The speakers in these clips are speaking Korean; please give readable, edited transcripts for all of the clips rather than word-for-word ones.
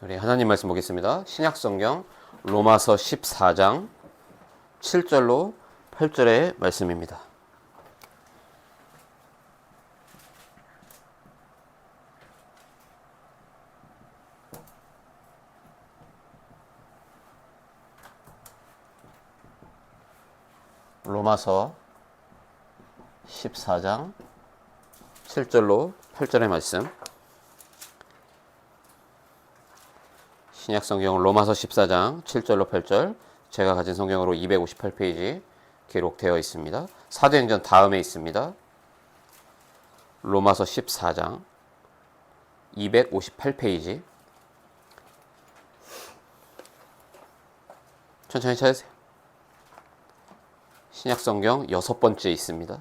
우리 하나님 말씀 보겠습니다. 신약성경 로마서 14장 7절로 8절의 말씀입니다. 로마서 14장 7절로 8절의 말씀. 신약성경 로마서 14장 7절로 8절, 제가 가진 성경으로 258페이지 기록되어 있습니다. 사도행전 다음에 있습니다. 로마서 14장 258페이지. 천천히 찾으세요. 신약성경 6번째 있습니다.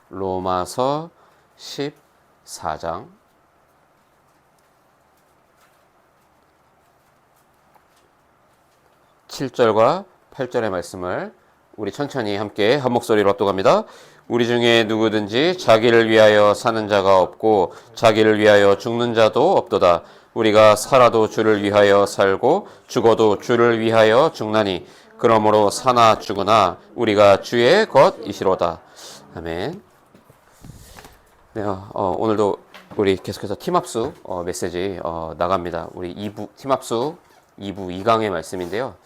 로마서 14장 7절과 8절의 말씀을 우리 천천히 함께 한 목소리로 합독합니다. 우리 중에 누구든지 자기를 위하여 사는 자가 없고 자기를 위하여 죽는 자도 없도다. 우리가 살아도 주를 위하여 살고 죽어도 주를 위하여 죽나니 그러므로 사나 죽으나 우리가 주의 것이시로다. 아멘. 네, 오늘도 우리 계속해서 팀합수 메시지 나갑니다. 우리 2부 팀합수 2부 2강의 말씀인데요.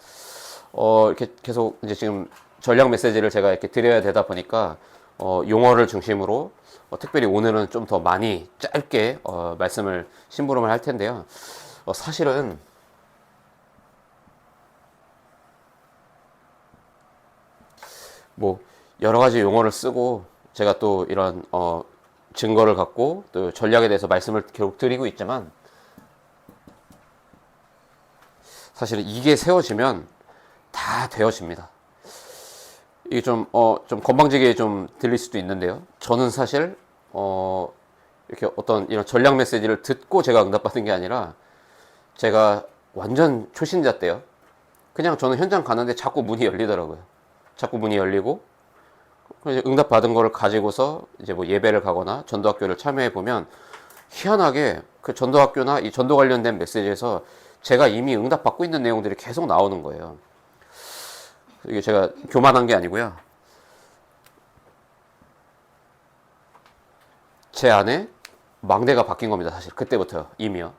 이렇게 계속 이제 지금 전략 메시지를 제가 이렇게 드려야 되다 보니까 용어를 중심으로 특별히 오늘은 좀 더 많이 짧게 말씀을 심부름을 할 텐데요. 사실은 뭐 여러 가지 용어를 쓰고 제가 또 이런 증거를 갖고 또 전략에 대해서 말씀을 계속 드리고 있지만 사실은 이게 세워지면 다 되어집니다. 이게 좀 건방지게 좀 들릴 수도 있는데요. 저는 사실 이렇게 어떤 이런 전략 메시지를 듣고 제가 응답받은 게 아니라 제가 완전 초신자 때요. 그냥 저는 현장 가는데 자꾸 문이 열리더라고요. 자꾸 문이 열리고 응답받은 거를 가지고서 이제 뭐 예배를 가거나 전도학교를 참여해 보면 희한하게 그 전도학교나 이 전도 관련된 메시지에서 제가 이미 응답받고 있는 내용들이 계속 나오는 거예요. 이게 제가 교만한 게 아니고요. 제 안에 망대가 바뀐 겁니다. 사실 그때부터 이미요.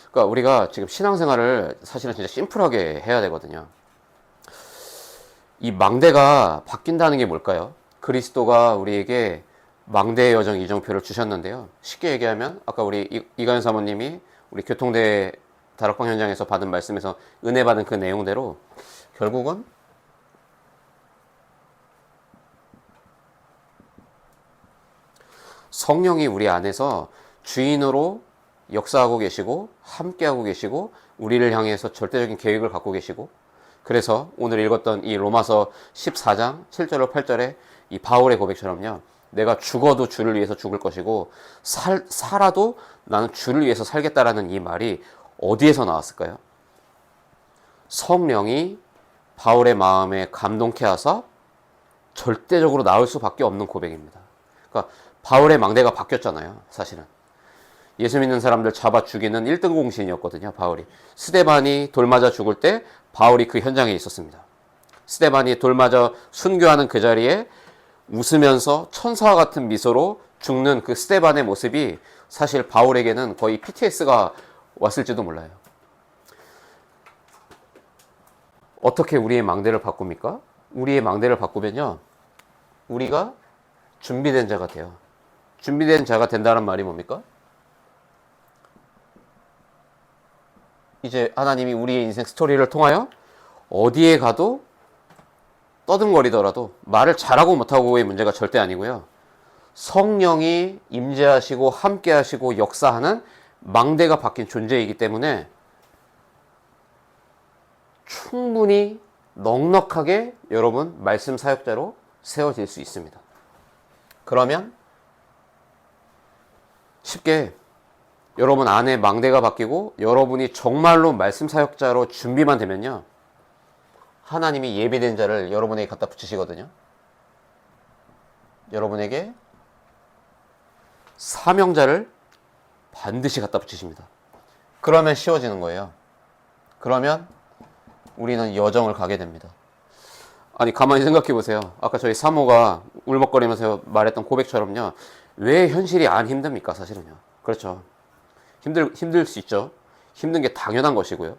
그러니까 우리가 지금 신앙생활을 사실은 진짜 심플하게 해야 되거든요. 이 망대가 바뀐다는 게 뭘까요? 그리스도가 우리에게 망대의 여정 이정표를 주셨는데요. 쉽게 얘기하면 아까 우리 이가연 사모님이 우리 교통대 다락방 현장에서 받은 말씀에서 은혜 받은 그 내용대로 결국은 성령이 우리 안에서 주인으로 역사하고 계시고 함께하고 계시고 우리를 향해서 절대적인 계획을 갖고 계시고, 그래서 오늘 읽었던 이 로마서 14장 7절로 8절의 이 바울의 고백처럼요, 내가 죽어도 주를 위해서 죽을 것이고 살아도 나는 주를 위해서 살겠다라는 이 말이 어디에서 나왔을까요? 성령이 바울의 마음에 감동케 하사 절대적으로 나올 수밖에 없는 고백입니다. 그러니까 바울의 망대가 바뀌었잖아요. 사실은 예수 믿는 사람들 잡아 죽이는 1등 공신이었거든요. 바울이 스데반이 돌 맞아 죽을 때 바울이 그 현장에 있었습니다. 스데반이 돌 맞아 순교하는 그 자리에 웃으면서 천사와 같은 미소로 죽는 그 스데반의 모습이 사실 바울에게는 거의 PTS가 왔을지도 몰라요. 어떻게 우리의 망대를 바꿉니까? 우리의 망대를 바꾸면요, 우리가 준비된 자가 돼요. 준비된 자가 된다는 말이 뭡니까? 이제 하나님이 우리의 인생 스토리를 통하여 어디에 가도 떠듬거리더라도 말을 잘하고 못하고의 문제가 절대 아니고요. 성령이 임재하시고 함께하시고 역사하는 망대가 바뀐 존재이기 때문에 충분히 넉넉하게 여러분 말씀 사역자로 세워질 수 있습니다. 그러면 쉽게 여러분 안에 망대가 바뀌고 여러분이 정말로 말씀 사역자로 준비만 되면요, 하나님이 예비된 자를 여러분에게 갖다 붙이시거든요. 여러분에게 사명자를 반드시 갖다 붙이십니다. 그러면 쉬워지는 거예요. 그러면 우리는 여정을 가게 됩니다. 아니 가만히 생각해 보세요. 아까 저희 사모가 울먹거리면서 말했던 고백처럼요. 왜 현실이 안 힘듭니까? 사실은요. 그렇죠. 힘들 수 있죠. 힘든 게 당연한 것이고요.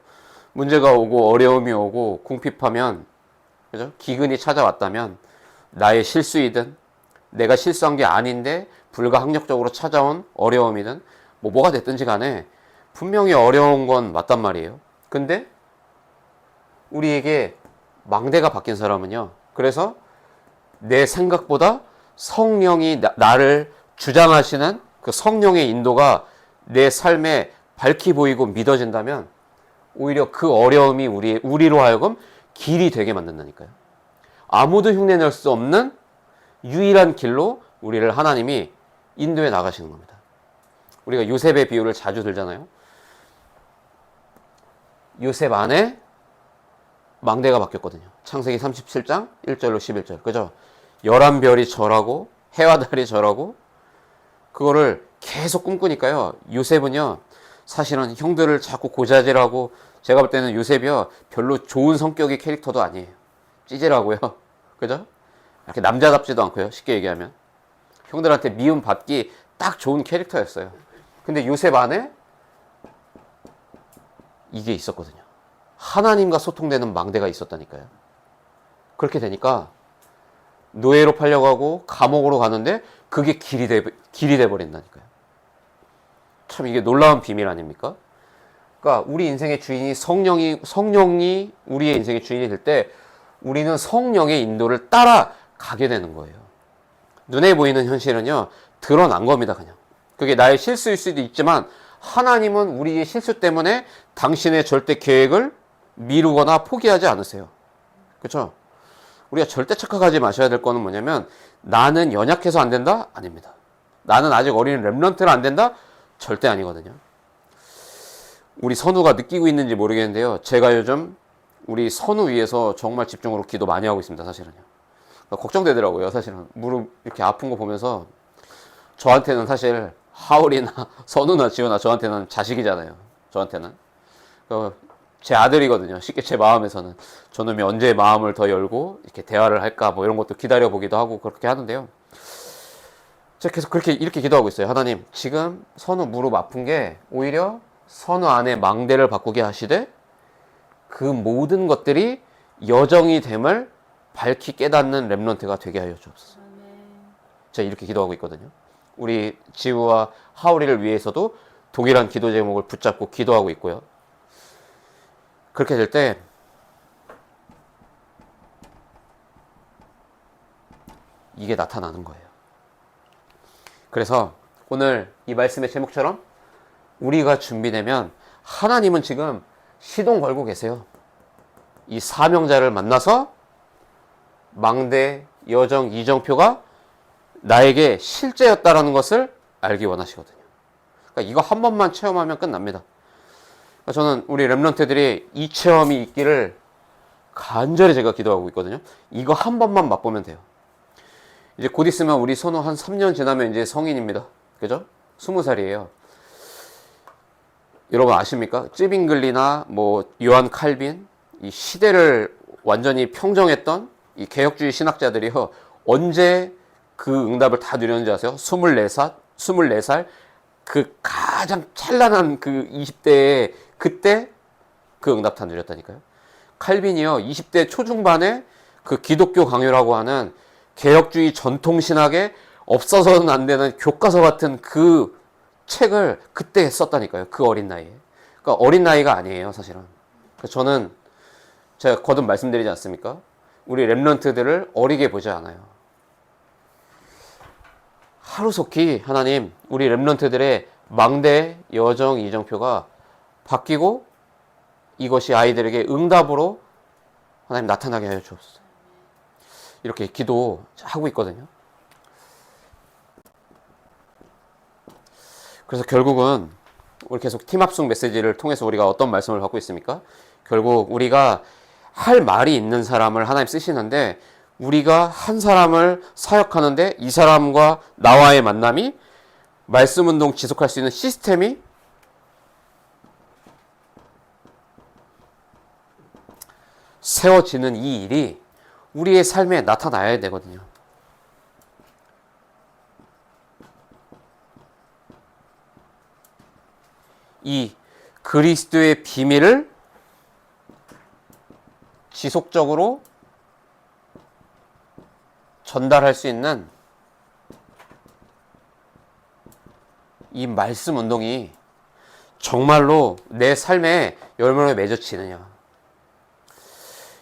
문제가 오고 어려움이 오고 궁핍하면, 그죠? 기근이 찾아왔다면 나의 실수이든 내가 실수한 게 아닌데 불가항력적으로 찾아온 어려움이든 뭐가 됐든지 간에 분명히 어려운 건 맞단 말이에요. 근데 우리에게 망대가 바뀐 사람은요. 그래서 내 생각보다 성령이 나를 주장하시는 그 성령의 인도가 내 삶에 밝히 보이고 믿어진다면 오히려 그 어려움이 우리로 하여금 길이 되게 만든다니까요. 아무도 흉내낼 수 없는 유일한 길로 우리를 하나님이 인도해 나가시는 겁니다. 우리가 요셉의 비유를 자주 들잖아요. 요셉 안에 망대가 바뀌었거든요. 창세기 37장 1절로 11절. 그죠? 11별이 절하고 해와 달이 절하고 그거를 계속 꿈꾸니까요. 요셉은요. 사실은 형들을 자꾸 고자질하고 제가 볼 때는 요셉이요. 별로 좋은 성격의 캐릭터도 아니에요. 찌질하고요. 그죠? 이렇게 남자답지도 않고요. 쉽게 얘기하면. 형들한테 미움 받기 딱 좋은 캐릭터였어요. 근데 요셉 안에 이게 있었거든요. 하나님과 소통되는 망대가 있었다니까요. 그렇게 되니까 노예로 팔려가고 감옥으로 가는데 그게 길이 돼 버린다니까요. 참 이게 놀라운 비밀 아닙니까? 그러니까 우리 인생의 주인이 성령이 우리의 인생의 주인이 될 때 우리는 성령의 인도를 따라 가게 되는 거예요. 눈에 보이는 현실은요, 드러난 겁니다, 그냥. 그게 나의 실수일 수도 있지만 하나님은 우리의 실수 때문에 당신의 절대 계획을 미루거나 포기하지 않으세요. 그렇죠? 우리가 절대 착각하지 마셔야 될 거는 뭐냐면 나는 연약해서 안 된다? 아닙니다. 나는 아직 어린 렘넌트라 안 된다? 절대 아니거든요. 우리 선우가 느끼고 있는지 모르겠는데요. 제가 요즘 우리 선우 위해서 정말 집중으로 기도 많이 하고 있습니다. 사실은요. 걱정되더라고요. 사실은 무릎 이렇게 아픈 거 보면서 저한테는 사실 하울이나 선우나 지훈아 저한테는 자식이잖아요. 저한테는. 제 아들이거든요. 쉽게 제 마음에서는. 저놈이 언제 마음을 더 열고 이렇게 대화를 할까 뭐 이런 것도 기다려보기도 하고 그렇게 하는데요. 제가 계속 이렇게 기도하고 있어요. 하나님, 지금 선우 무릎 아픈 게 오히려 선우 안에 망대를 바꾸게 하시되 그 모든 것들이 여정이 됨을 밝히 깨닫는 렘넌트가 되게 하여 주옵소서. 제가 이렇게 기도하고 있거든요. 우리 지우와 하울이를 위해서도 동일한 기도 제목을 붙잡고 기도하고 있고요. 그렇게 될 때 이게 나타나는 거예요. 그래서 오늘 이 말씀의 제목처럼 우리가 준비되면 하나님은 지금 시동 걸고 계세요. 이 사명자를 만나서 망대, 여정, 이정표가 나에게 실제였다라는 것을 알기 원하시거든요. 그러니까 이거 한 번만 체험하면 끝납니다. 그러니까 저는 우리 렘넌트들이 이 체험이 있기를 간절히 제가 기도하고 있거든요. 이거 한 번만 맛보면 돼요. 이제 곧 있으면 우리 선우 한 3년 지나면 이제 성인입니다. 그죠? 20살이에요. 여러분 아십니까? 쯔빙글리나 뭐 요한 칼빈, 이 시대를 완전히 평정했던 이 개혁주의 신학자들이요. 언제 그 응답을 다 누렸는지 아세요? 24살 그 가장 찬란한 그 20대에 그때 그 응답 다 누렸다니까요. 칼빈이요. 20대 초중반에 그 기독교 강요라고 하는 개혁주의 전통신학에 없어서는 안 되는 교과서 같은 그 책을 그때 썼다니까요. 그 어린 나이에. 그러니까 어린 나이가 아니에요, 사실은. 저는 제가 거듭 말씀드리지 않습니까? 우리 렘넌트들을 어리게 보지 않아요. 하루속히 하나님, 우리 렘넌트들의 망대, 여정, 이정표가 바뀌고 이것이 아이들에게 응답으로 하나님 나타나게 하여 주옵소서. 이렇게 기도하고 있거든요. 그래서 결국은 우리 계속 팀합숙 메시지를 통해서 우리가 어떤 말씀을 받고 있습니까? 결국 우리가 할 말이 있는 사람을 하나님 쓰시는데 우리가 한 사람을 사역하는데 이 사람과 나와의 만남이 말씀 운동 지속할 수 있는 시스템이 세워지는 이 일이 우리의 삶에 나타나야 되거든요. 이 그리스도의 비밀을 지속적으로 전달할 수 있는 이 말씀 운동이 정말로 내 삶에 열매를 맺어지느냐.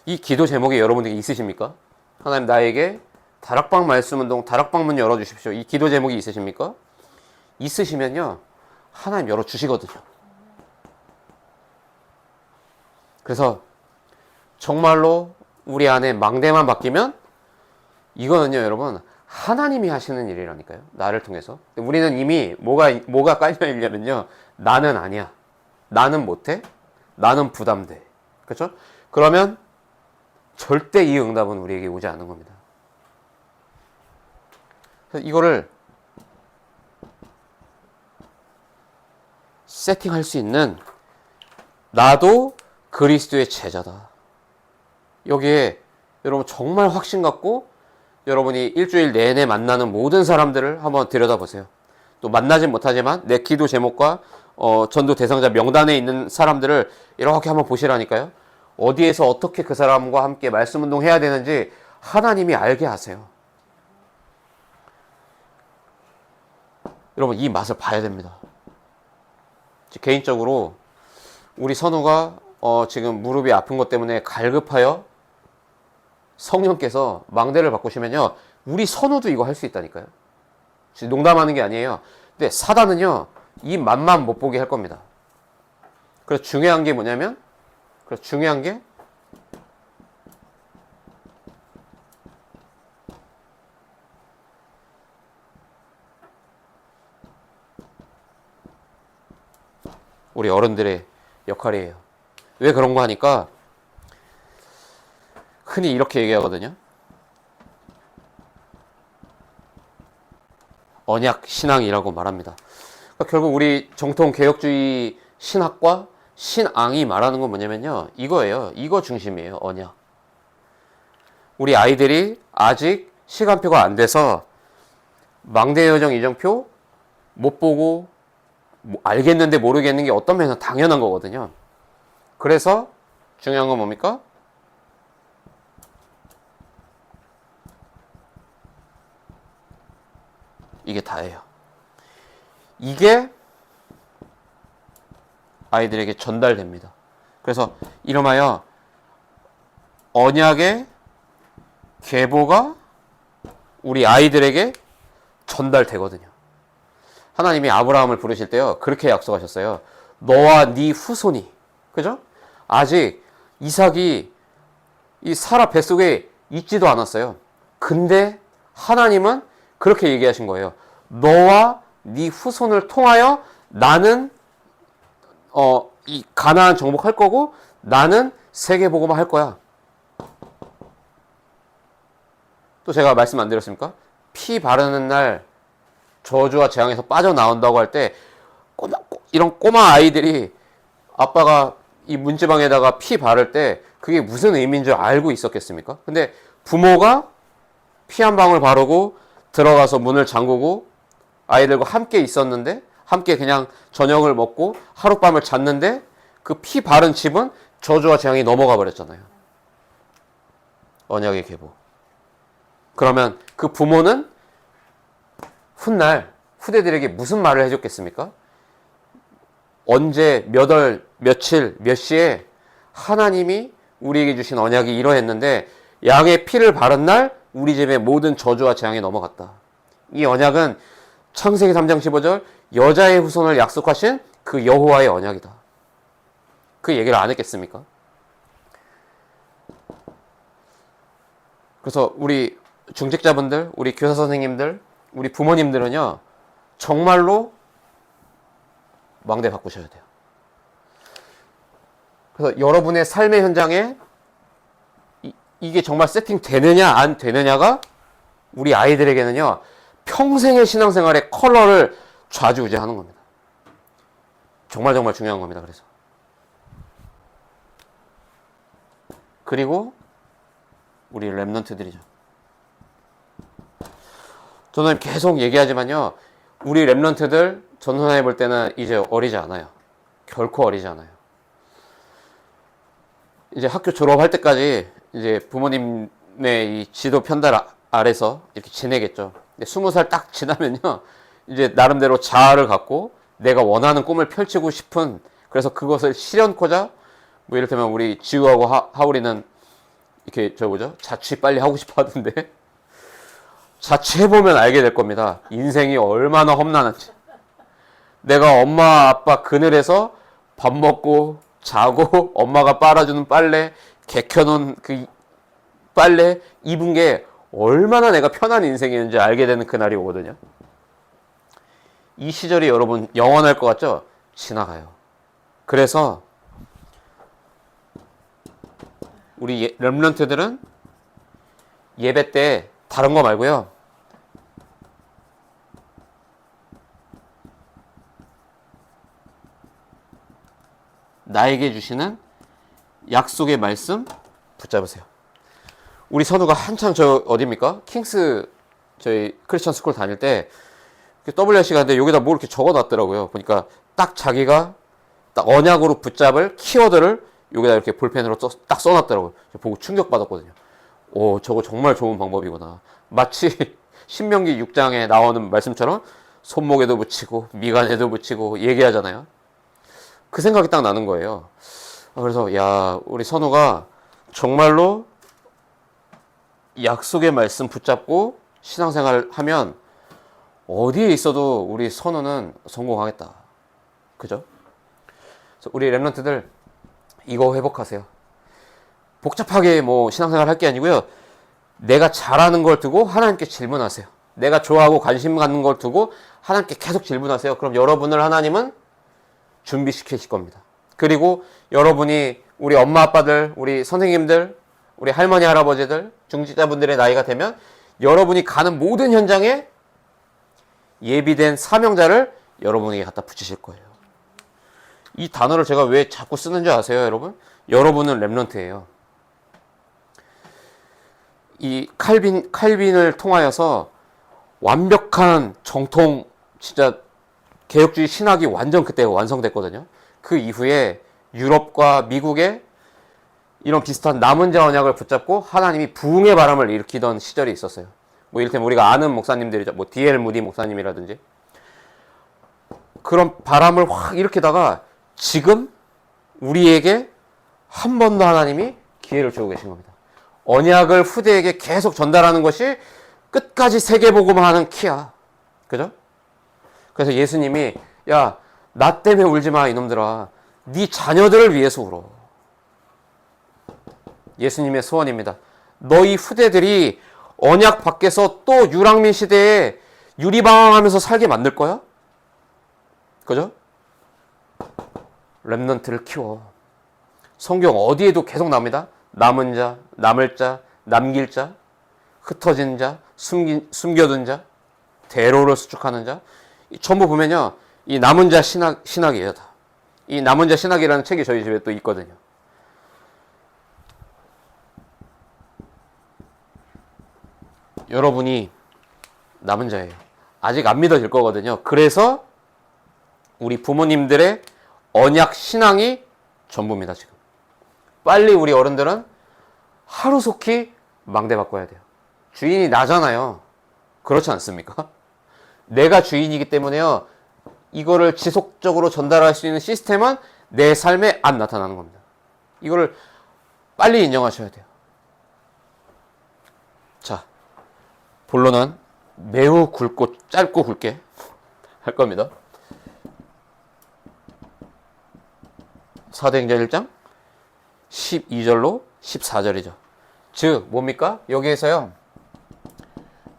이 기도 제목이 여러분들이 있으십니까? 하나님 나에게 다락방 말씀 운동, 다락방 문 열어주십시오. 이 기도 제목이 있으십니까? 있으시면요, 하나님 열어주시거든요. 그래서 정말로 우리 안에 망대만 바뀌면 이거는요, 여러분, 하나님이 하시는 일이라니까요. 나를 통해서. 우리는 이미 뭐가 깔려 있냐면요, 나는 아니야. 나는 못해. 나는 부담돼. 그렇죠? 그러면 절대 이 응답은 우리에게 오지 않는 겁니다. 그래서 이거를 세팅할 수 있는, 나도 그리스도의 제자다. 여기에 여러분 정말 확신 갖고 여러분이 일주일 내내 만나는 모든 사람들을 한번 들여다보세요. 또 만나진 못하지만 내 기도 제목과 전도 대상자 명단에 있는 사람들을 이렇게 한번 보시라니까요. 어디에서 어떻게 그 사람과 함께 말씀 운동 해야 되는지 하나님이 알게 하세요. 여러분 이 맛을 봐야 됩니다. 개인적으로 우리 선우가 지금 무릎이 아픈 것 때문에 갈급하여 성령께서 망대를 바꾸시면요, 우리 선우도 이거 할 수 있다니까요. 농담하는 게 아니에요. 근데 사단은요, 이 맛만 못 보게 할 겁니다. 그래서 중요한 게 뭐냐면, 우리 어른들의 역할이에요. 왜 그런 거 하니까 흔히 이렇게 얘기하거든요. 언약 신앙이라고 말합니다. 그러니까 결국 우리 정통 개혁주의 신학과 신앙이 말하는 건 뭐냐면요, 이거예요. 이거 중심이에요. 언약. 우리 아이들이 아직 시간표가 안 돼서 망대 여정 이정표 못 보고 알겠는데 모르겠는 게 어떤 면에서 당연한 거거든요. 그래서 중요한 건 뭡니까? 이게 다예요. 이게 아이들에게 전달됩니다. 그래서 이름하여 언약의 계보가 우리 아이들에게 전달되거든요. 하나님이 아브라함을 부르실 때요, 그렇게 약속하셨어요. 너와 네 후손이, 그죠? 아직 이삭이 이 사라 뱃속에 있지도 않았어요. 근데 하나님은 그렇게 얘기하신 거예요. 너와 네 후손을 통하여 나는 이 가나안 정복할 거고 나는 세계 복음화 할 거야. 또 제가 말씀 안 드렸습니까? 피 바르는 날 저주와 재앙에서 빠져나온다고 할 때 이런 꼬마 아이들이 아빠가 이 문지방에다가 피 바를 때 그게 무슨 의미인 줄 알고 있었겠습니까? 근데 부모가 피 한 방울 바르고 들어가서 문을 잠그고 아이들과 함께 있었는데, 함께 그냥 저녁을 먹고 하룻밤을 잤는데 그 피 바른 집은 저주와 재앙이 넘어가 버렸잖아요. 언약의 계보. 그러면 그 부모는 훗날 후대들에게 무슨 말을 해줬겠습니까? 언제, 몇 월, 며칠, 몇 시에 하나님이 우리에게 주신 언약이 이러했는데 양의 피를 바른 날 우리 집의 모든 저주와 재앙이 넘어갔다. 이 언약은 창세기 3장 15절 여자의 후손을 약속하신 그 여호와의 언약이다. 그 얘기를 안 했겠습니까? 그래서 우리 중직자분들, 우리 교사 선생님들, 우리 부모님들은요, 정말로 망대 바꾸셔야 돼요. 그래서 여러분의 삶의 현장에 이게 정말 세팅되느냐 안 되느냐가 우리 아이들에게는요, 평생의 신앙생활의 컬러를 좌지우지하는 겁니다. 정말 중요한 겁니다. 그리고 우리 렘넌트들이죠. 저는 계속 얘기하지만요, 우리 렘넌트들 전선해 볼 때는 이제 어리지 않아요. 결코 어리지 않아요. 이제 학교 졸업할 때까지 이제 부모님의 이 지도 편달 아래서 이렇게 지내겠죠. 근데 20살 딱 지나면요, 이제 나름대로 자아를 갖고 내가 원하는 꿈을 펼치고 싶은, 그래서 그것을 실현코자, 뭐 이를테면 우리 지우하고 하울이는 이렇게 뭐죠? 자취 빨리 하고 싶어 하던데, 자취해보면 알게 될 겁니다. 인생이 얼마나 험난한지. 내가 엄마 아빠 그늘에서 밥 먹고 자고 엄마가 빨아주는 빨래, 개켜놓은 그 빨래 입은 게 얼마나 내가 편한 인생이었는지 알게 되는 그날이 오거든요. 이 시절이 여러분 영원할 것 같죠? 지나가요. 그래서 우리 렘넌트들은 예배 때 다른 거 말고요, 나에게 주시는 약속의 말씀 붙잡으세요. 우리 선우가 한참 어디입니까? 킹스 저희 크리스천 스쿨 다닐 때 WRC 가는데 여기다 뭐 이렇게 적어놨더라고요. 보니까 딱 자기가 딱 언약으로 붙잡을 키워드를 여기다 이렇게 볼펜으로 딱 써놨더라고요. 보고 충격받았거든요. 오, 저거 정말 좋은 방법이구나. 마치 신명기 6장에 나오는 말씀처럼 손목에도 붙이고 미간에도 붙이고 얘기하잖아요. 그 생각이 딱 나는 거예요. 그래서 야, 우리 선우가 정말로 약속의 말씀 붙잡고 신앙생활 하면 어디에 있어도 우리 선우는 성공하겠다. 그죠? 그래서 우리 렘넌트들 이거 회복하세요. 복잡하게 뭐 신앙생활 할 게 아니고요, 내가 잘하는 걸 두고 하나님께 질문하세요. 내가 좋아하고 관심 갖는 걸 두고 하나님께 계속 질문하세요. 그럼 여러분을 하나님은 준비시키실 겁니다. 그리고 여러분이 우리 엄마 아빠들, 우리 선생님들, 우리 할머니 할아버지들, 중직자분들의 나이가 되면 여러분이 가는 모든 현장에 예비된 사명자를 여러분에게 갖다 붙이실 거예요. 이 단어를 제가 왜 자꾸 쓰는지 아세요, 여러분? 여러분은 렘넌트예요. 이 칼빈을 통하여서 완벽한 정통, 진짜 개혁주의 신학이 완전 그때 완성됐거든요. 그 이후에 유럽과 미국에 이런 비슷한 남은 자 언약을 붙잡고 하나님이 부흥의 바람을 일으키던 시절이 있었어요. 뭐 이를테면 우리가 아는 목사님들이죠. 뭐 D.L. 무디 목사님이라든지. 그런 바람을 확 일으키다가 지금 우리에게 한 번 더 하나님이 기회를 주고 계신 겁니다. 언약을 후대에게 계속 전달하는 것이 끝까지 세계복음화하는 키야. 그죠? 그래서 예수님이 야, 나 때문에 울지 마 이놈들아. 네 자녀들을 위해서 울어. 예수님의 소원입니다. 너희 후대들이 언약 밖에서 또 유랑민 시대에 유리방황하면서 살게 만들 거야? 그죠? 렘넌트를 키워. 성경 어디에도 계속 나옵니다. 남은 자, 남을 자, 남길 자, 흩어진 자, 숨겨둔 자, 대로를 수축하는 자. 전부 보면요, 이 남은 자 신학이에요. 다. 이 남은 자 신학이라는 책이 저희 집에 또 있거든요. 여러분이 남은 자예요. 아직 안 믿어질 거거든요. 그래서 우리 부모님들의 언약 신앙이 전부입니다. 지금 빨리 우리 어른들은 하루속히 망대 바꿔야 돼요. 주인이 나잖아요. 그렇지 않습니까? 내가 주인이기 때문에요, 이거를 지속적으로 전달할 수 있는 시스템은 내 삶에 안 나타나는 겁니다. 이거를 빨리 인정하셔야 돼요. 자, 본론은 매우 짧고 굵게 할 겁니다. 사도행전 1장 12절로 14절이죠. 즉 뭡니까? 여기에서요,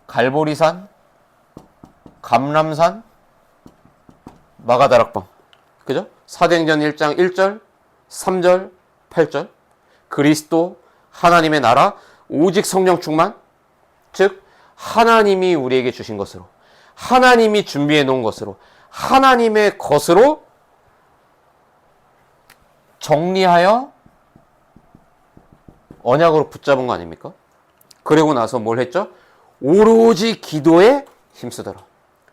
갈보리산, 감람산, 마가다락방, 그죠? 사도행전 1장 1절, 3절, 8절. 그리스도, 하나님의 나라, 오직 성령 충만, 즉 하나님이 우리에게 주신 것으로, 하나님이 준비해 놓은 것으로, 하나님의 것으로 정리하여 언약으로 붙잡은 거 아닙니까? 그리고 나서 뭘 했죠? 오로지 기도에 힘쓰더라.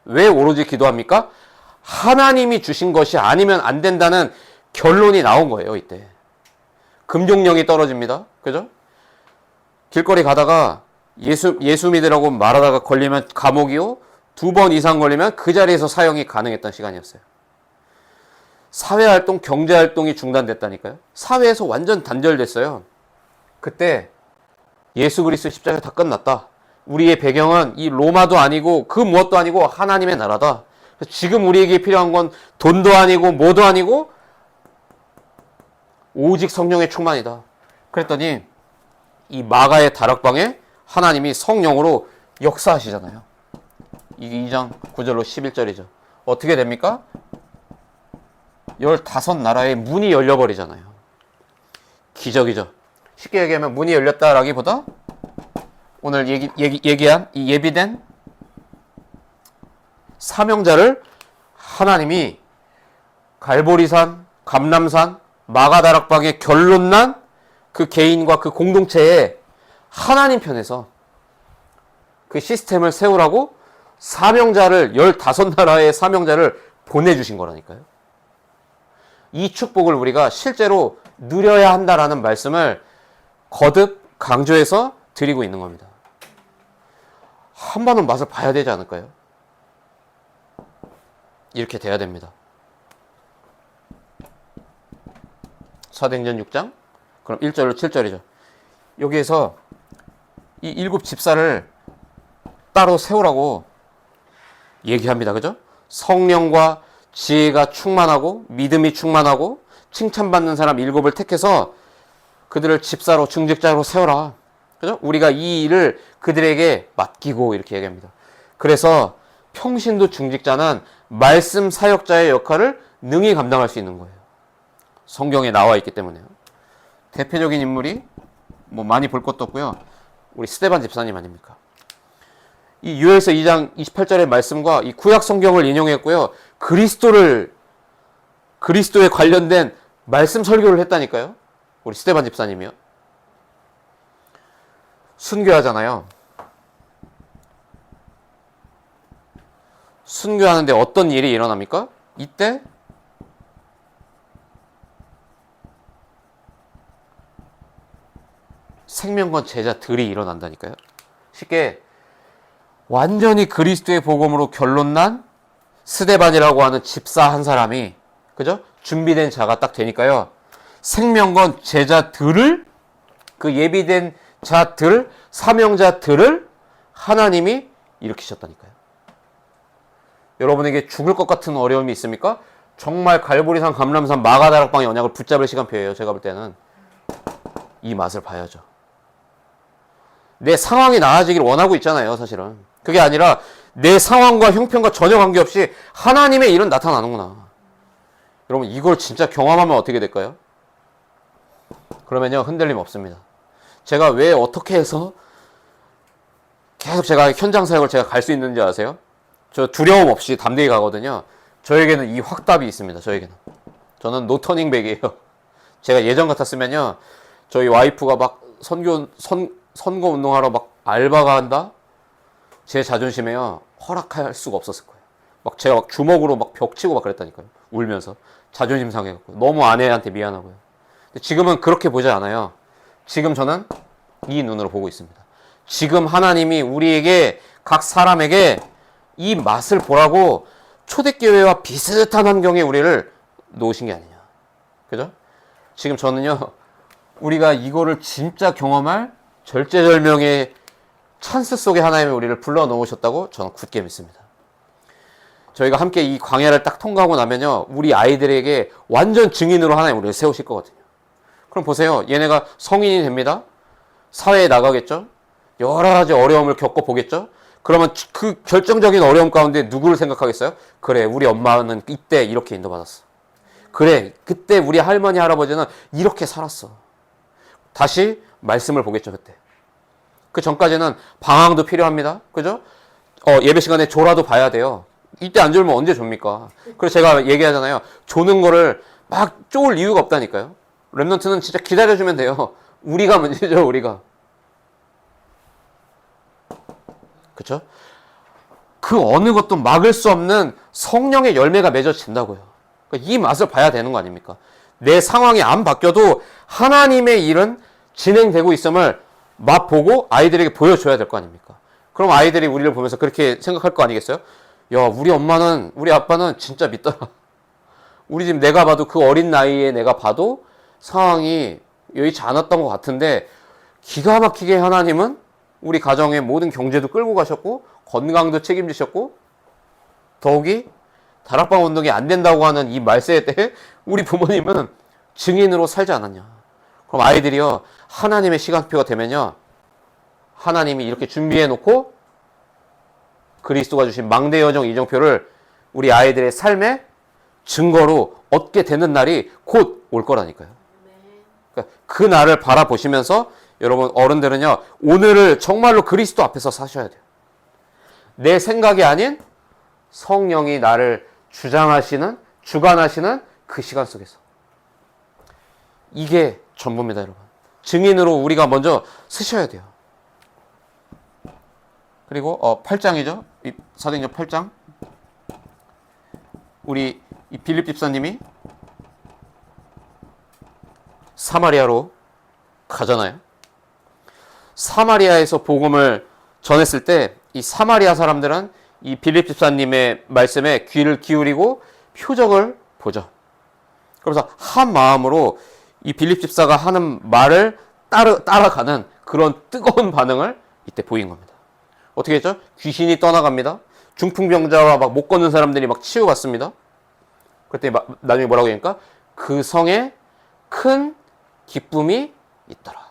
왜 오로지 기도합니까? 하나님이 주신 것이 아니면 안 된다는 결론이 나온 거예요, 이때. 금종령이 떨어집니다. 그죠? 길거리 가다가 예수 믿으라고 말하다가 걸리면 감옥이요. 2번 이상 걸리면 그 자리에서 사형이 가능했던 시간이었어요. 사회활동, 경제활동이 중단됐다니까요. 사회에서 완전 단절됐어요. 그때 예수 그리스도 십자가 다 끝났다. 우리의 배경은 이 로마도 아니고 그 무엇도 아니고 하나님의 나라다. 지금 우리에게 필요한 건 돈도 아니고 뭐도 아니고 오직 성령의 충만이다. 그랬더니 이 마가의 다락방에 하나님이 성령으로 역사하시잖아요. 이게 2장 9절로 11절이죠. 어떻게 됩니까? 15나라의 문이 열려버리잖아요. 기적이죠. 쉽게 얘기하면 문이 열렸다라기보다 오늘 얘기한 이 예비된 사명자를 하나님이 갈보리산, 감람산, 마가다락방에 결론난 그 개인과 그 공동체에 하나님 편에서 그 시스템을 세우라고 사명자를 15나라의 사명자를 보내주신 거라니까요. 이 축복을 우리가 실제로 누려야 한다라는 말씀을 거듭 강조해서 드리고 있는 겁니다. 한 번은 맛을 봐야 되지 않을까요? 이렇게 돼야 됩니다. 사도행전 6장 그럼 1절로 7절이죠. 여기에서 이 7 집사를 따로 세우라고 얘기합니다. 그죠? 성령과 지혜가 충만하고 믿음이 충만하고 칭찬받는 사람 7을 택해서 그들을 집사로 중직자로 세워라. 그죠? 우리가 이 일을 그들에게 맡기고 이렇게 얘기합니다. 그래서 평신도 중직자는 말씀 사역자의 역할을 능히 감당할 수 있는 거예요. 성경에 나와 있기 때문에요. 대표적인 인물이 뭐 많이 볼 것도 없고요. 우리 스데반 집사님 아닙니까? 이 요엘서 2장 28절의 말씀과 이 구약 성경을 인용했고요. 그리스도에 관련된 말씀 설교를 했다니까요. 우리 스데반 집사님이요. 순교하잖아요. 순교하는데 어떤 일이 일어납니까? 이때 생명건 제자들이 일어난다니까요. 쉽게 완전히 그리스도의 복음으로 결론난 스데반이라고 하는 집사 한 사람이 그죠? 준비된 자가 딱 되니까요. 생명건 제자들을 그 예비된 자들, 사명자들을 하나님이 일으키셨다니까요. 여러분에게 죽을 것 같은 어려움이 있습니까? 정말 갈보리산, 감람산, 마가다락방의 언약을 붙잡을 시간표예요. 제가 볼 때는 이 맛을 봐야죠. 내 상황이 나아지길 원하고 있잖아요. 사실은 그게 아니라 내 상황과 형편과 전혀 관계없이 하나님의 일은 나타나는구나. 여러분 이걸 진짜 경험하면 어떻게 될까요? 그러면요 흔들림 없습니다. 제가 왜 어떻게 해서 계속 제가 현장 사역을 제가 갈 수 있는지 아세요? 저 두려움 없이 담대히 가거든요. 저에게는 이 확답이 있습니다. 저는 노 터닝백이에요. 제가 예전 같았으면요 저희 와이프가 막 선거 운동하러 막 알바가 한다? 제 자존심에요 허락할 수가 없었을 거예요. 막 제가 막 주먹으로 막 벽 치고 막 그랬다니까요. 울면서 자존심 상해갖고 너무 아내한테 미안하고요. 근데 지금은 그렇게 보지 않아요. 지금 저는 이 눈으로 보고 있습니다. 지금 하나님이 우리에게 각 사람에게 이 맛을 보라고 초대교회와 비슷한 환경에 우리를 놓으신 게 아니냐. 그죠? 지금 저는요 우리가 이거를 진짜 경험할 절제절명의 찬스 속에 하나님이 우리를 불러 넣으셨다고 저는 굳게 믿습니다. 저희가 함께 이 광야를 딱 통과하고 나면요 우리 아이들에게 완전 증인으로 하나님 우리를 세우실 거거든요. 그럼 보세요. 얘네가 성인이 됩니다. 사회에 나가겠죠. 여러 가지 어려움을 겪어보겠죠. 그러면 그 결정적인 어려움 가운데 누구를 생각하겠어요? 그래 우리 엄마는 이때 이렇게 인도받았어. 그래 그때 우리 할머니 할아버지는 이렇게 살았어. 다시 말씀을 보겠죠. 그때 그 전까지는 방황도 필요합니다. 그죠? 예배 시간에 졸아도 봐야 돼요. 이때 안 졸면 언제 좁니까? 그래서 제가 얘기하잖아요. 조는 거를 막 쫄 이유가 없다니까요. 랩넌트는 진짜 기다려주면 돼요. 우리가 문제죠, 우리가. 그쵸? 그 어느 것도 막을 수 없는 성령의 열매가 맺어진다고요. 그러니까 이 맛을 봐야 되는 거 아닙니까? 내 상황이 안 바뀌어도 하나님의 일은 진행되고 있음을 맛보고 아이들에게 보여줘야 될 거 아닙니까? 그럼 아이들이 우리를 보면서 그렇게 생각할 거 아니겠어요? 야, 우리 엄마는, 우리 아빠는 진짜 믿더라. 우리 집 내가 봐도 그 어린 나이에 내가 봐도 상황이 여의치 않았던 것 같은데 기가 막히게 하나님은 우리 가정의 모든 경제도 끌고 가셨고 건강도 책임지셨고 더욱이 다락방 운동이 안 된다고 하는 이 말세에 때 우리 부모님은 증인으로 살지 않았냐. 그럼 아이들이요 하나님의 시간표가 되면요 하나님이 이렇게 준비해 놓고 그리스도가 주신 망대 여정 이정표를 우리 아이들의 삶의 증거로 얻게 되는 날이 곧 올 거라니까요. 그러니까 그 날을 바라보시면서 여러분 어른들은요 오늘을 정말로 그리스도 앞에서 사셔야 돼요. 내 생각이 아닌 성령이 나를 주장하시는 주관하시는 그 시간 속에서 이게 전부입니다. 여러분 증인으로 우리가 먼저 쓰셔야 돼요. 그리고 8장이죠. 사도행전 8장 우리 이 빌립 집사님이 사마리아로 가잖아요. 사마리아에서 복음을 전했을 때 이 사마리아 사람들은 이 빌립 집사님의 말씀에 귀를 기울이고 표적을 보죠. 그래서 한 마음으로 이 빌립 집사가 하는 말을 따라가는 그런 뜨거운 반응을 이때 보인 겁니다. 어떻게 했죠? 귀신이 떠나갑니다. 중풍병자와 막 못 걷는 사람들이 막 치유받습니다. 그랬더니 나중에 뭐라고 하니까 그 성에 큰 기쁨이 있더라.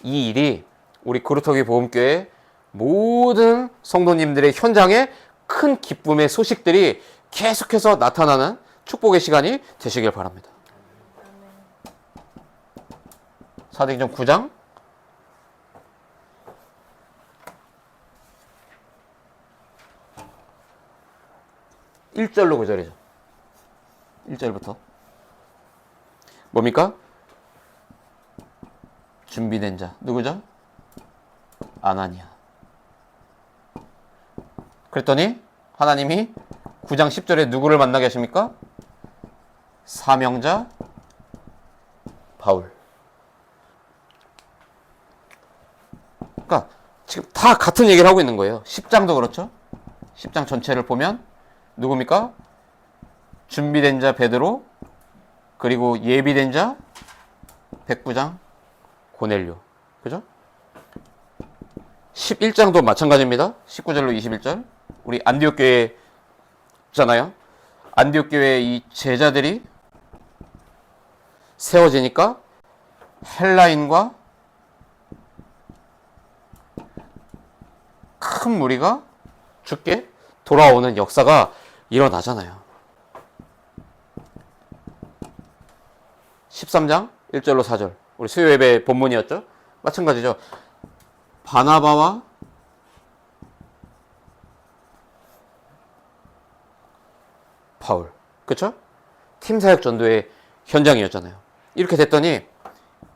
이 일이 우리 그루터기 복음교회 모든 성도님들의 현장에 큰 기쁨의 소식들이 계속해서 나타나는 축복의 시간이 되시길 바랍니다. 사도행전 9장 1절로 9절이죠. 1절부터 뭡니까? 준비된 자 누구죠? 아나니아. 그랬더니 하나님이 9장 10절에 누구를 만나게 하십니까? 사명자 바울. 그러니까 지금 다 같은 얘기를 하고 있는 거예요. 10장도 그렇죠. 10장 전체를 보면 누굽니까? 준비된 자 베드로, 그리고 예비된 자 백부장 고넬료. 그죠? 11장도 마찬가지입니다. 19절로 21절. 우리 안디옥 교회잖아요. 안디옥 교회 이 제자들이 세워지니까 헬라인과 큰 무리가 죽게 돌아오는 역사가 일어나잖아요. 13장 1절로 4절. 우리 수요 예배 본문이었죠? 마찬가지죠. 바나바와 바울. 그쵸? 팀 사역 전도의 현장이었잖아요. 이렇게 됐더니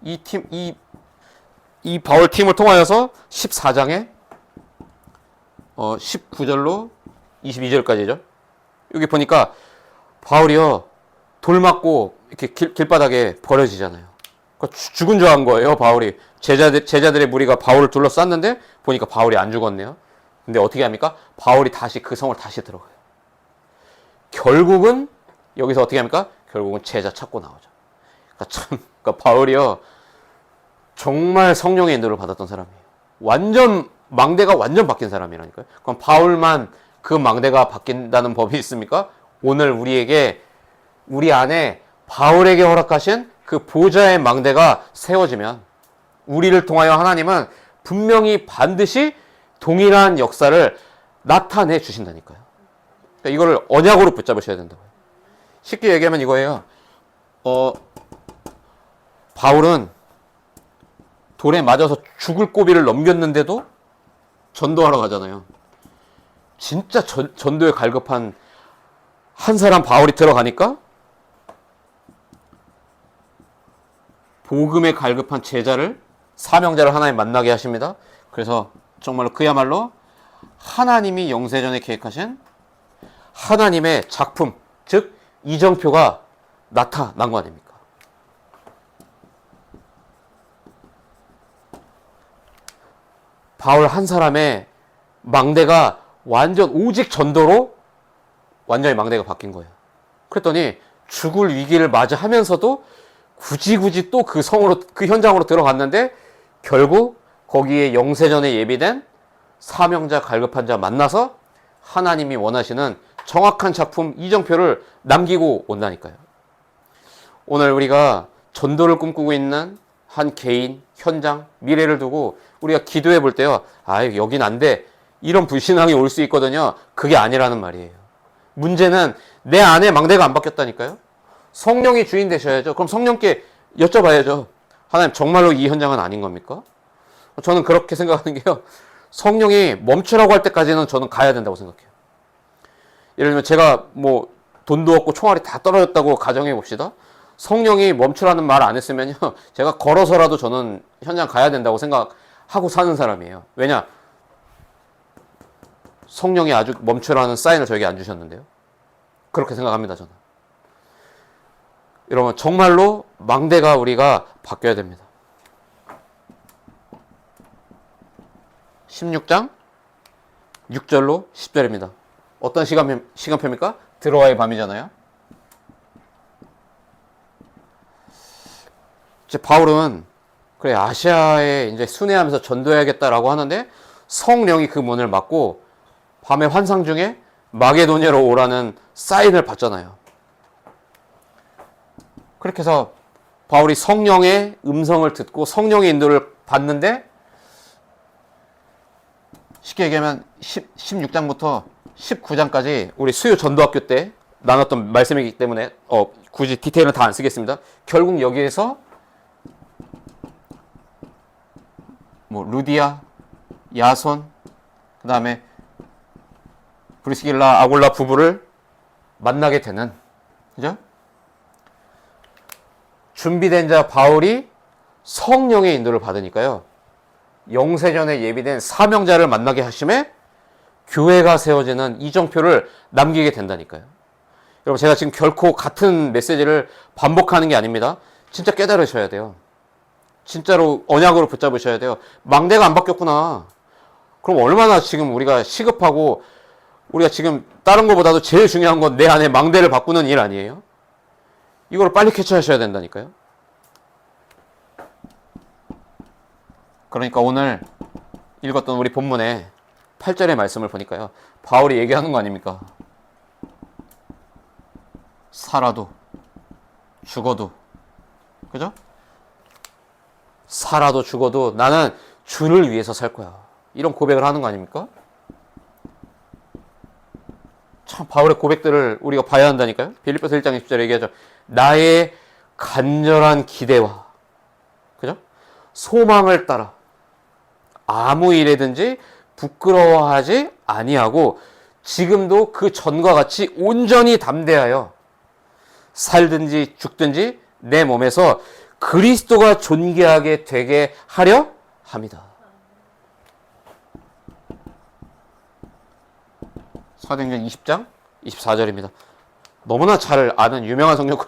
이 바울 팀을 통하여서 14장에 19절로 22절까지죠. 여기 보니까 바울이요 돌 맞고 이렇게 길바닥에 버려지잖아요. 그러니까 죽은 줄 안 거예요. 바울이 제자들의 무리가 바울을 둘러쌌는데 보니까 바울이 안 죽었네요. 근데 어떻게 합니까? 바울이 다시 그 성을 다시 들어가요. 결국은 여기서 어떻게 합니까? 결국은 제자 찾고 나오죠. 그러니까 바울이요 정말 성령의 인도를 받았던 사람이에요. 망대가 완전 바뀐 사람이라니까요. 그럼 바울만 그 망대가 바뀐다는 법이 있습니까? 오늘 우리 안에 바울에게 허락하신 그 보좌의 망대가 세워지면 우리를 통하여 하나님은 분명히 반드시 동일한 역사를 나타내 주신다니까요. 그러니까 이거를 언약으로 붙잡으셔야 된다고요. 쉽게 얘기하면 이거예요. 바울은 돌에 맞아서 죽을 고비를 넘겼는데도 전도하러 가잖아요. 진짜 전도에 갈급한 한 사람 바울이 들어가니까 복음에 갈급한 제자를, 사명자를 하나님 만나게 하십니다. 그래서 정말로 그야말로 하나님이 영세전에 계획하신 하나님의 작품, 즉 이정표가 나타난 거 아닙니까? 바울 한 사람의 망대가 완전 오직 전도로 완전히 망대가 바뀐 거예요. 그랬더니 죽을 위기를 맞이하면서도 굳이 또 그 성으로, 그 현장으로 들어갔는데 결국 거기에 영세전에 예비된 사명자, 갈급한 자 만나서 하나님이 원하시는 정확한 작품 이정표를 남기고 온다니까요. 오늘 우리가 전도를 꿈꾸고 있는 한 개인, 현장, 미래를 두고 우리가 기도해 볼 때요, 여긴 안 돼, 이런 불신앙이 올 수 있거든요. 그게 아니라는 말이에요. 문제는 내 안에 망대가 안 바뀌었다니까요. 성령이 주인 되셔야죠. 그럼 성령께 여쭤봐야죠. 하나님, 정말로 이 현장은 아닌 겁니까? 저는 그렇게 생각하는 게요, 성령이 멈추라고 할 때까지는 저는 가야 된다고 생각해요. 예를 들면 제가 뭐 돈도 없고 총알이 다 떨어졌다고 가정해 봅시다. 성령이 멈추라는 말 안 했으면요, 제가 걸어서라도 저는 현장 가야 된다고 생각하고 사는 사람이에요. 왜냐? 성령이 아주 멈추라는 사인을 저에게 안 주셨는데요. 그렇게 생각합니다, 저는. 여러분, 정말로 망대가 우리가 바뀌어야 됩니다. 16장 6절로 10절입니다. 어떤 시간표입니까? 들어와의 밤이잖아요. 이제 바울은 그래, 아시아에 이제 순회하면서 전도해야겠다라고 하는데 성령이 그 문을 막고 밤의 환상 중에 마게도냐로 오라는 사인을 받잖아요. 그렇게 해서 바울이 성령의 음성을 듣고 성령의 인도를 받는데, 쉽게 얘기하면 16장부터 19장까지 우리 수요 전도학교 때 나눴던 말씀이기 때문에 굳이 디테일은 다 안 쓰겠습니다. 결국 여기에서 뭐 루디아, 야손, 그 다음에 브리스길라, 아골라 부부를 만나게 되는, 그죠? 준비된 자 바울이 성령의 인도를 받으니까요, 영세전에 예비된 사명자를 만나게 하심에 교회가 세워지는 이정표를 남기게 된다니까요. 여러분, 제가 지금 결코 같은 메시지를 반복하는 게 아닙니다. 진짜 깨달으셔야 돼요. 진짜로 언약으로 붙잡으셔야 돼요. 망대가 안 바뀌었구나. 그럼 얼마나 지금 우리가 시급하고, 우리가 지금 다른 것보다도 제일 중요한 건 내 안에 망대를 바꾸는 일 아니에요? 이걸 빨리 캐치하셔야 된다니까요. 그러니까 오늘 읽었던 우리 본문의 8절의 말씀을 보니까요, 바울이 얘기하는 거 아닙니까? 살아도 죽어도, 그죠? 살아도 죽어도 나는 주를 위해서 살 거야, 이런 고백을 하는 거 아닙니까? 참, 바울의 고백들을 우리가 봐야 한다니까요. 빌립보서 1장 20절에 얘기하죠. 나의 간절한 기대와, 그죠? 소망을 따라 아무 일에든지 부끄러워하지 아니하고 지금도 그 전과 같이 온전히 담대하여 살든지 죽든지 내 몸에서 그리스도가 존귀하게 되게 하려 합니다. 사도행전 20장 24절입니다. 너무나 잘 아는 유명한 성경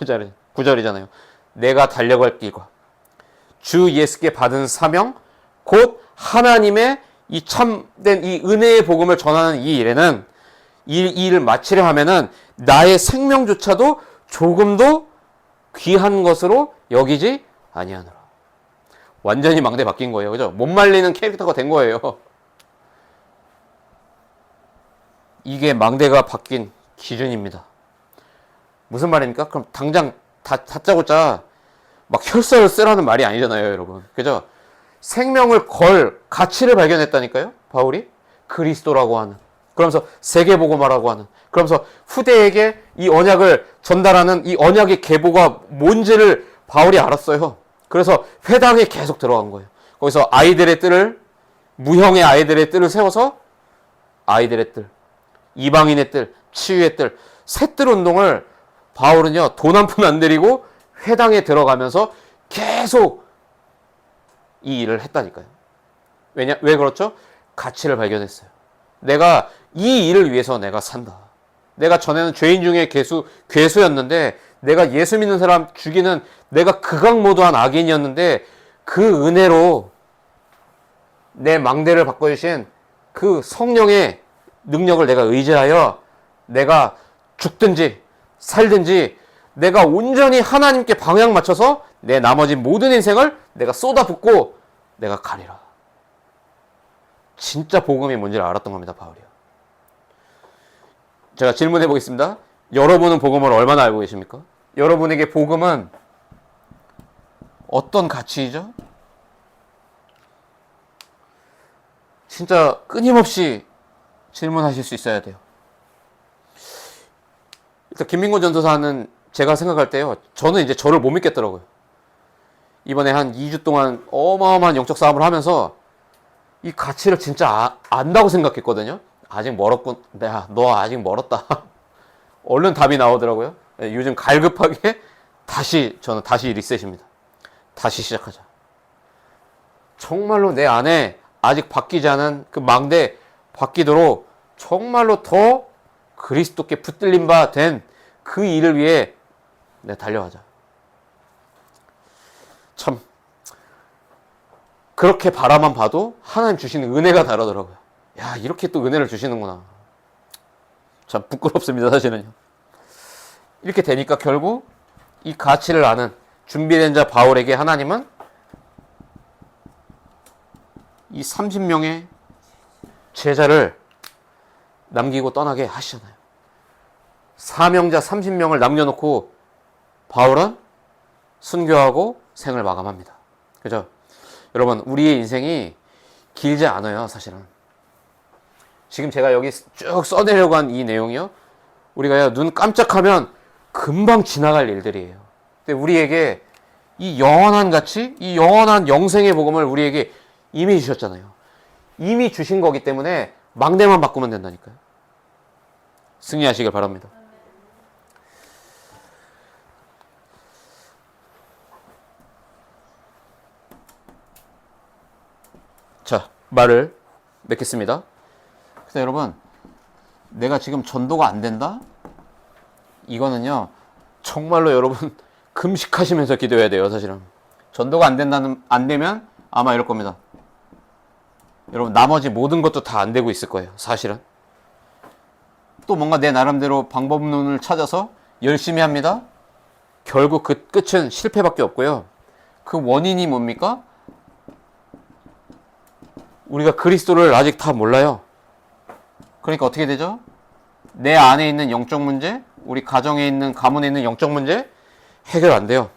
구절이잖아요. 내가 달려갈 길과 주 예수께 받은 사명 곧 하나님의 이 참된 이 은혜의 복음을 전하는 이 일에는, 이 일을 마치려 하면은 나의 생명조차도 조금도 귀한 것으로 여기지 아니하노라. 완전히 망대 바뀐 거예요. 그죠? 못 말리는 캐릭터가 된 거예요. 이게 망대가 바뀐 기준입니다. 무슨 말입니까? 그럼 당장 다짜고짜 막 혈서를 쓰라는 말이 아니잖아요, 여러분. 그죠? 생명을 걸 가치를 발견했다니까요, 바울이. 그리스도라고 하는. 그러면서 세계복음화라고 하는. 그러면서 후대에게 이 언약을 전달하는 이 언약의 계보가 뭔지를 바울이 알았어요. 그래서 회당에 계속 들어간 거예요. 거기서 아이들의 뜰을, 무형의 아이들의 뜰을 세워서 아이들의 뜰, 이방인의 뜰, 치유의 뜰, 셋뜰 운동을 바울은요, 돈 한 푼 안 들이고 회당에 들어가면서 계속 이 일을 했다니까요. 왜 그렇죠? 가치를 발견했어요. 내가 이 일을 위해서 내가 산다. 내가 전에는 죄인 중에 괴수였는데, 내가 예수 믿는 사람 죽이는 내가 극악무도한 악인이었는데, 그 은혜로 내 망대를 바꿔주신 그 성령의 능력을 내가 의지하여 내가 죽든지 살든지 내가 온전히 하나님께 방향 맞춰서 내 나머지 모든 인생을 내가 쏟아붓고 내가 가리라. 진짜 복음이 뭔지를 알았던 겁니다, 바울이요. 제가 질문해 보겠습니다. 여러분은 복음을 얼마나 알고 계십니까? 여러분에게 복음은 어떤 가치이죠? 진짜 끊임없이 질문하실 수 있어야 돼요. 일단 김민곤 전도사는 제가 생각할 때요, 저는 이제 저를 못 믿겠더라고요. 이번에 한 2주 동안 어마어마한 영적 싸움을 하면서 이 가치를 진짜 안다고 생각했거든요. 아직 멀었군. 너 아직 멀었다. 얼른 답이 나오더라고요. 요즘 갈급하게 저는 다시 리셋입니다. 다시 시작하자. 정말로 내 안에 아직 바뀌지 않은 그 망대 바뀌도록 정말로 더 그리스도께 붙들린 바 된 그 일을 위해 달려가자. 참 그렇게 바라만 봐도 하나님 주시는 은혜가 다르더라고요. 야, 이렇게 또 은혜를 주시는구나. 참 부끄럽습니다, 사실은요. 이렇게 되니까 결국 이 가치를 아는 준비된 자 바울에게 하나님은 이 30명의 제자를 남기고 떠나게 하시잖아요. 사명자 30명을 남겨놓고 바울은 순교하고 생을 마감합니다. 그죠? 여러분, 우리의 인생이 길지 않아요, 사실은. 지금 제가 여기 쭉 써내려고 한 이 내용이요, 우리가 눈 깜짝하면 금방 지나갈 일들이에요. 근데 우리에게 이 영원한 가치, 이 영원한 영생의 복음을 우리에게 이미 주셨잖아요. 이미 주신 거기 때문에 망대만 바꾸면 된다니까요. 승리하시길 바랍니다. 자, 말을 맺겠습니다. 그래서 여러분, 내가 지금 전도가 안 된다? 이거는요, 정말로 여러분 금식하시면서 기도해야 돼요, 사실은. 전도가 안 되면 아마 이럴 겁니다. 여러분, 나머지 모든 것도 다 안 되고 있을 거예요, 사실은. 또 뭔가 내 나름대로 방법론을 찾아서 열심히 합니다. 결국 그 끝은 실패밖에 없고요. 그 원인이 뭡니까? 우리가 그리스도를 아직 다 몰라요. 그러니까 어떻게 되죠? 내 안에 있는 영적 문제, 우리 가정에 있는, 가문에 있는 영적 문제 해결 안 돼요.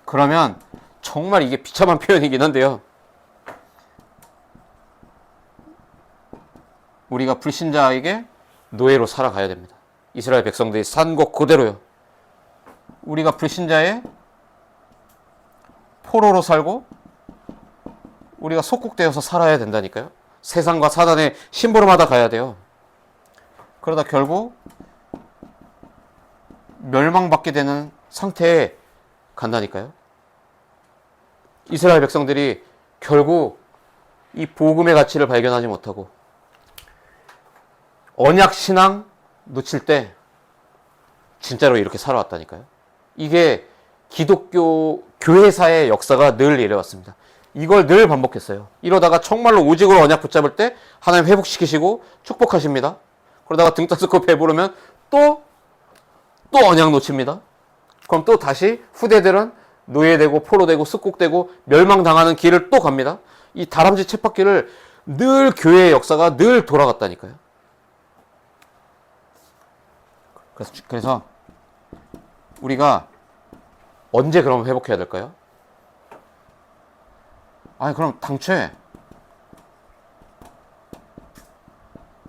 그러면 정말 이게 비참한 표현이긴 한데요, 우리가 불신자에게 노예로 살아가야 됩니다. 이스라엘 백성들이 산 것 그대로요. 우리가 불신자의 포로로 살고 우리가 속국되어서 살아야 된다니까요. 세상과 사단의 심부름하다 가야 돼요. 그러다 결국 멸망받게 되는 상태에 간다니까요. 이스라엘 백성들이 결국 이 복음의 가치를 발견하지 못하고 언약 신앙 놓칠 때 진짜로 이렇게 살아왔다니까요. 이게 기독교 교회사의 역사가 늘 이래왔습니다. 이걸 늘 반복했어요. 이러다가 정말로 오직으로 언약 붙잡을 때 하나님 회복시키시고 축복하십니다. 그러다가 등 따스고 배부르면 또 언약 놓칩니다. 그럼 또 다시 후대들은 노예되고 포로되고 습국되고 멸망당하는 길을 또 갑니다. 이 다람쥐 쳇바퀴를 늘 교회의 역사가 늘 돌아갔다니까요. 그래서 우리가 언제 그럼 회복해야 될까요? 아니, 그럼 당초에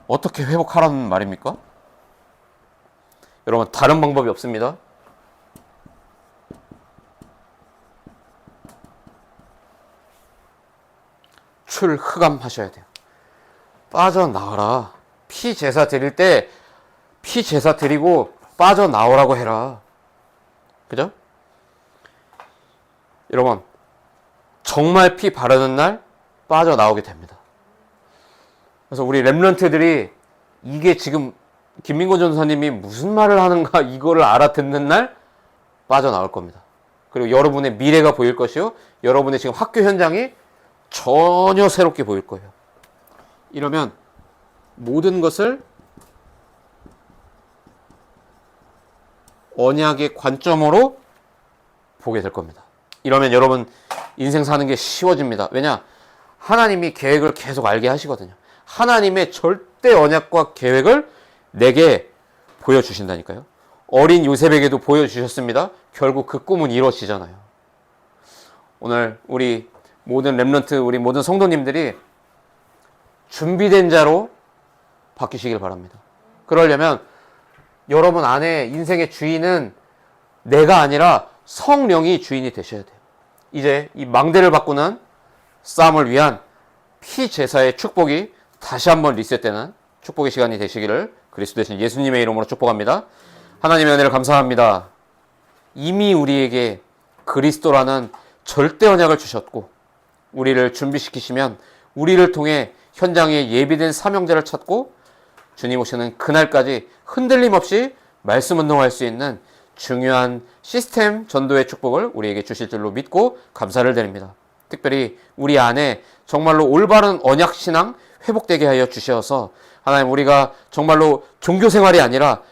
어떻게 회복하라는 말입니까? 여러분, 다른 방법이 없습니다. 출흑암하셔야 돼요. 빠져나가라. 피 제사 드릴 때 피 제사 드리고 빠져나오라고 해라. 그죠? 여러분, 정말 피 바르는 날 빠져나오게 됩니다. 그래서 우리 렘넌트들이 이게 지금 김민곤 전사님이 무슨 말을 하는가 이거를 알아듣는 날 빠져나올 겁니다. 그리고 여러분의 미래가 보일 것이요, 여러분의 지금 학교 현장이 전혀 새롭게 보일 거예요. 이러면 모든 것을 언약의 관점으로 보게 될 겁니다. 이러면 여러분 인생 사는 게 쉬워집니다. 왜냐? 하나님이 계획을 계속 알게 하시거든요. 하나님의 절대 언약과 계획을 내게 보여주신다니까요. 어린 요셉에게도 보여주셨습니다. 결국 그 꿈은 이루어지잖아요. 오늘 우리 모든 렘넌트, 우리 모든 성도님들이 준비된 자로 바뀌시길 바랍니다. 그러려면 여러분 안에 인생의 주인은 내가 아니라 성령이 주인이 되셔야 돼요. 이제 이 망대를 바꾸는 싸움을 위한 피 제사의 축복이 다시 한번 리셋되는 축복의 시간이 되시기를 그리스도 대신 예수님의 이름으로 축복합니다. 하나님의 은혜를 감사합니다. 이미 우리에게 그리스도라는 절대 언약을 주셨고 우리를 준비시키시면 우리를 통해 현장에 예비된 사명자를 찾고 주님 오시는 그날까지 흔들림 없이 말씀 운동할 수 있는 중요한 시스템 전도의 축복을 우리에게 주실 줄로 믿고 감사를 드립니다. 특별히 우리 안에 정말로 올바른 언약 신앙 회복되게 하여 주셔서 하나님, 우리가 정말로 종교 생활이 아니라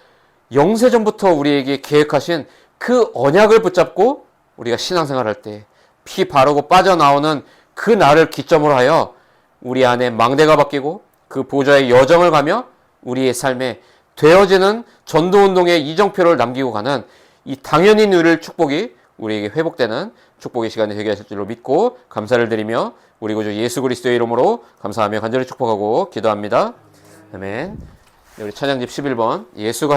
영세전부터 우리에게 계획하신 그 언약을 붙잡고 우리가 신앙생활할 때 피 바르고 빠져나오는 그 날을 기점으로 하여 우리 안에 망대가 바뀌고 그 보좌의 여정을 가며 우리의 삶에 되어지는 전도운동의 이정표를 남기고 가는 이 당연히 누릴 축복이 우리에게 회복되는 축복의 시간이 되게 하실 줄로 믿고 감사를 드리며 우리 구주 예수 그리스도의 이름으로 감사하며 간절히 축복하고 기도합니다. 아멘. 우리 찬양집 11번 예수가